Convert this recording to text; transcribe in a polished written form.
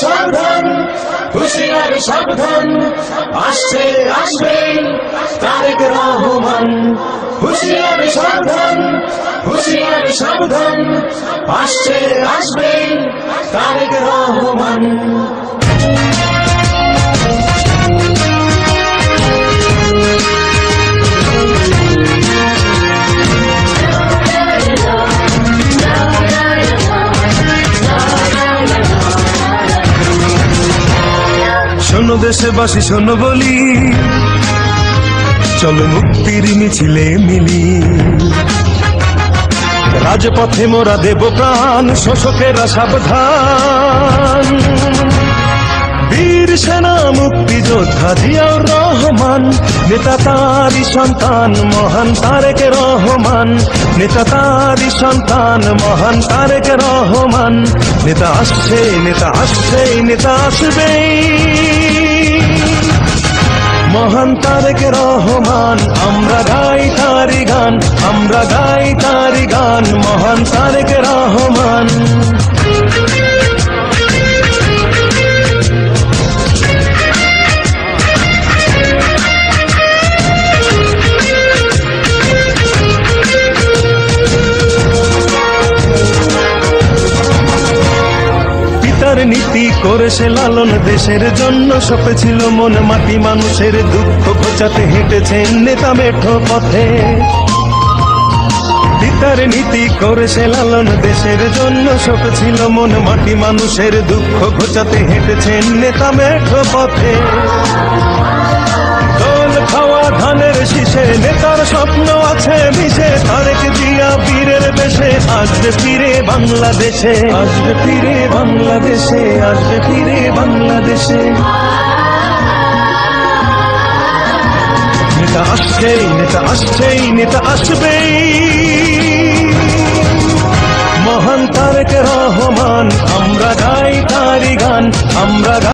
সাবধান, হুঁশিয়ারি সাবধান, আসছে আসবে তারেক রহমান। হুঁশিয়ারি সাবধান, হুঁশিয়ারি সাবধান, আসছে আসবে তারেক রহমান। শোনো দেশবাসী শোনো বলি, চলো মুক্তির মিছিলে মিলি। রাজপথে মোরা দেব প্রাণ, শোষকেরা সাবধান। বীর সেনা মুক্তিযোদ্ধা জিয়াউর রহমান, নেতা তারই সন্তান মহান তারেক রহমান। নেতা তারই সন্তান মহান তারেক রহমান। নেতা আসছে, নেতা আসছে, নেতা আসবেই। মহান তারেক রহমান, আমরা গাই তারি গান, আমরা গাই তারি গান, মহান তারেক রহমান। নীতি করেছে লালন, দেশের জন্য সপেছিল মন মাটি, মানুষের দুঃখ ঘোচাতে হেঁটেছেন নেতা মেঠো পথে। পিতার নীতি করেছে লালন, দেশের জন্য সপেছিল মন মাটি, মানুষের দুঃখ ঘোচাতে হেঁটেছেন নেতা মেঠো পথে। দোল খাওয়া ধানের শীষে নেতার স্বপ্ন আছে মিশে, তারেক জিয়া বীরের বেশে আসবে ফিরে বাংলাদেশে, আসবে ফিরে বাংলাদেশে, আসবে ফিরে বাংলাদেশে। নেতা আসছেই, নেতা আসছেই, নেতা আসবেই। মহান তারেক রহমান, আমরা গাই তারি গান, আমরা